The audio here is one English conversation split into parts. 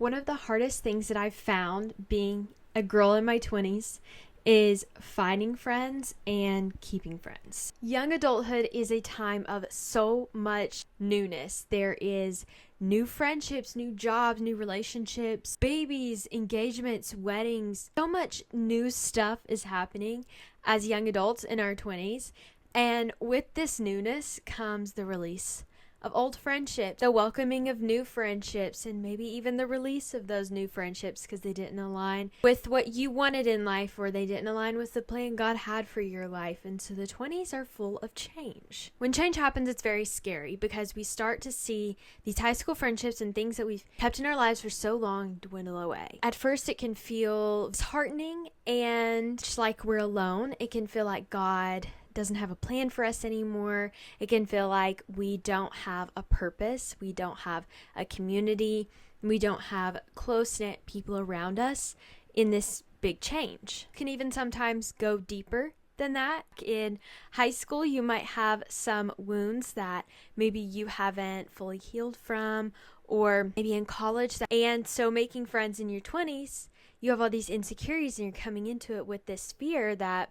One of the hardest things that I've found being a girl in my 20s is finding friends and keeping friends. Young adulthood is a time of so much newness. There is new friendships, new jobs, new relationships, babies, engagements, weddings. So much new stuff is happening as young adults in our 20s. And with this newness comes the release of old friendships, the welcoming of new friendships, and maybe even the release of those new friendships because they didn't align with what you wanted in life, or they didn't align with the plan God had for your life. And so the 20s are full of change. When change happens, it's very scary because we start to see these high school friendships and things that we've kept in our lives for so long dwindle away. At first, it can feel disheartening and just like we're alone. It can feel like God doesn't have a plan for us anymore. It can feel like we don't have a purpose. We don't have a community. We don't have close-knit people around us in this big change. It can even sometimes go deeper than that. In high school, you might have some wounds that maybe you haven't fully healed from, or maybe in college. And so making friends in your 20s, you have all these insecurities and you're coming into it with this fear that,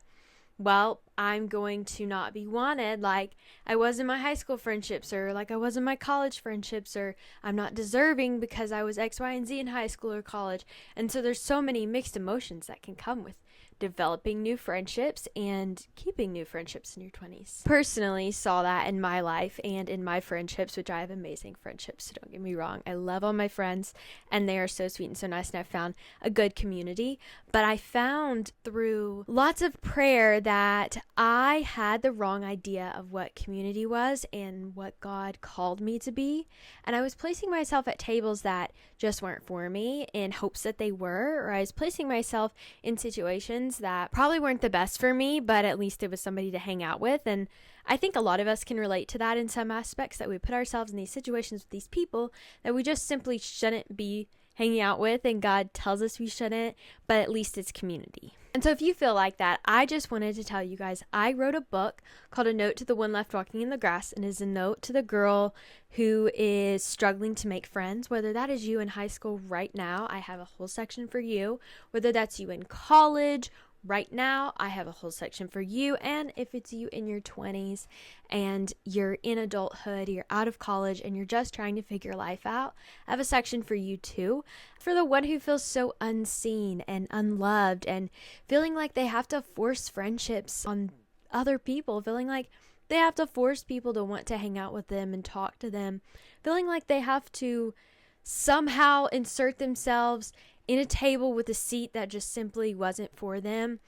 well, I'm going to not be wanted like I was in my high school friendships, or like I was in my college friendships, or I'm not deserving because I was X, Y, and Z in high school or college. And so there's so many mixed emotions that can come with developing new friendships and keeping new friendships in your 20s. Personally saw that in my life and in my friendships, which I have amazing friendships, so don't get me wrong. I love all my friends and they are so sweet and so nice, and I found a good community. But I found through lots of prayer that I had the wrong idea of what community was and what God called me to be. And I was placing myself at tables that just weren't for me in hopes that they were, or I was placing myself in situations that probably weren't the best for me, but at least it was somebody to hang out with. And I think a lot of us can relate to that in some aspects, that we put ourselves in these situations with these people that we just simply shouldn't be hanging out with, and God tells us we shouldn't, but at least it's community. And so if you feel like that, I just wanted to tell you guys, I wrote a book called A Note to the One Left Walking in the Grass, and is a note to the girl who is struggling to make friends, whether that is you in high school right now. I have a whole section for you. Whether that's you in college right now, I have a whole section for you. And if it's you in your 20s and you're in adulthood, you're out of college and you're just trying to figure life out, I have a section for you too. For the one who feels so unseen and unloved and feeling like they have to force friendships on other people, feeling like they have to force people to want to hang out with them and talk to them, feeling like they have to somehow insert themselves in a table with a seat that just simply wasn't for them.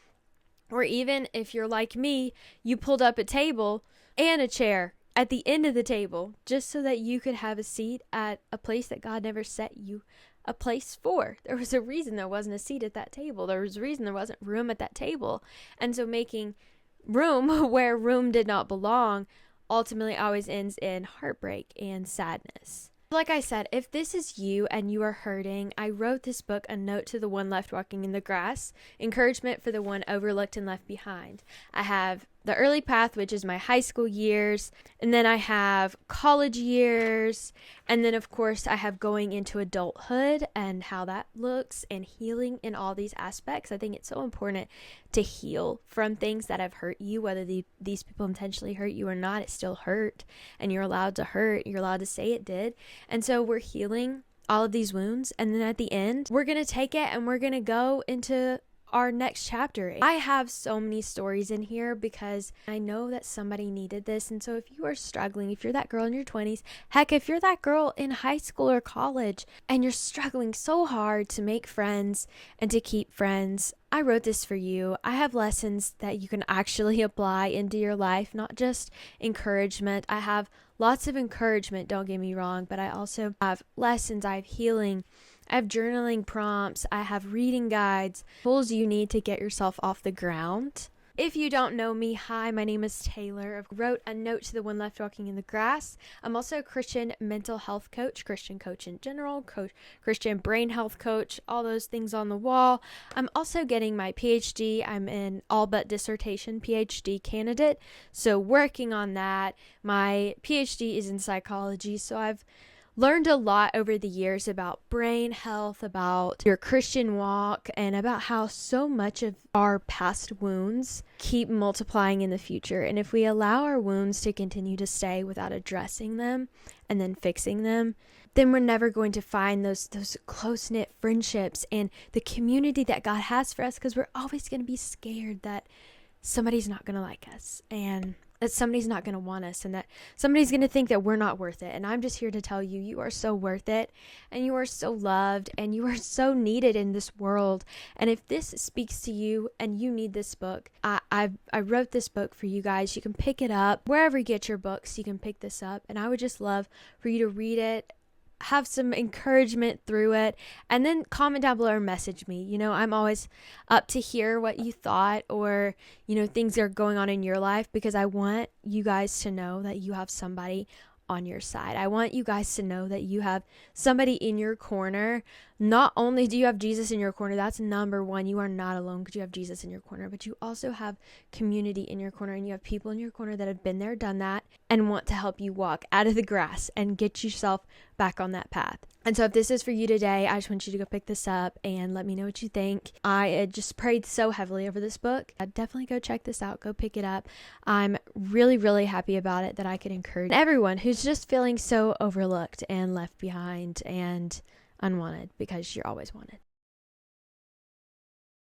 Or even if you're like me, you pulled up a table and a chair at the end of the table just so that you could have a seat at a place that God never set you a place for. There was a reason there wasn't a seat at that table. There was a reason there wasn't room at that table. And so making room where room did not belong ultimately always ends in heartbreak and sadness. Like I said, if this is you and you are hurting, I wrote this book, A Note to the One Left Walking in the Grass, encouragement for the one overlooked and left behind. I have the early path, which is my high school years, and then I have college years, and then of course I have going into adulthood and how that looks, and healing in all these aspects. I think it's so important to heal from things that have hurt you, whether these people intentionally hurt you or not. It still hurt, and you're allowed to hurt. You're allowed to say it did. And so we're healing all of these wounds, and then at the end, we're going to take it and we're going to go into our next chapter. I have so many stories in here because I know that somebody needed this. And so if you are struggling, if you're that girl in your 20s, heck, if you're that girl in high school or college and you're struggling so hard to make friends and to keep friends, I wrote this for you. I have lessons that you can actually apply into your life, not just encouragement. I have lots of encouragement, don't get me wrong, but I also have lessons. I have healing. I have journaling prompts. I have reading guides, tools you need to get yourself off the ground. If you don't know me, hi, my name is Taylor. I wrote A Note to the One Left Walking in the Grass. I'm also a Christian mental health coach, Christian coach in general, Christian brain health coach, all those things on the wall. I'm also getting my PhD. I'm an all but dissertation PhD candidate, so working on that. My PhD is in psychology, so I've learned a lot over the years about brain health, about your Christian walk, and about how so much of our past wounds keep multiplying in the future. And if we allow our wounds to continue to stay without addressing them and then fixing them, then we're never going to find those close-knit friendships and the community that God has for us, because we're always going to be scared that somebody's not going to like us, and that somebody's not going to want us, and that somebody's going to think that we're not worth it. And I'm just here to tell you, you are so worth it, and you are so loved, and you are so needed in this world. And if this speaks to you and you need this book, I wrote this book for you guys. You can pick it up wherever you get your books. You can pick this up, and I would just love for you to read it, have some encouragement through it, and then comment down below or message me. You know, I'm always up to hear what you thought, or, you know, things that are going on in your life, because I want you guys to know that you have somebody on your side. I want you guys to know that you have somebody in your corner. Not only do you have Jesus in your corner, that's number one. You are not alone because you have Jesus in your corner, but you also have community in your corner, and you have people in your corner that have been there, done that, and want to help you walk out of the grass and get yourself back on that path. And so if this is for you today, I just want you to go pick this up and let me know what you think. I just prayed so heavily over this book. I'd definitely go check this out. Go pick it up. I'm really, really happy about it, that I could encourage everyone who's just feeling so overlooked and left behind and unwanted, because you're always wanted.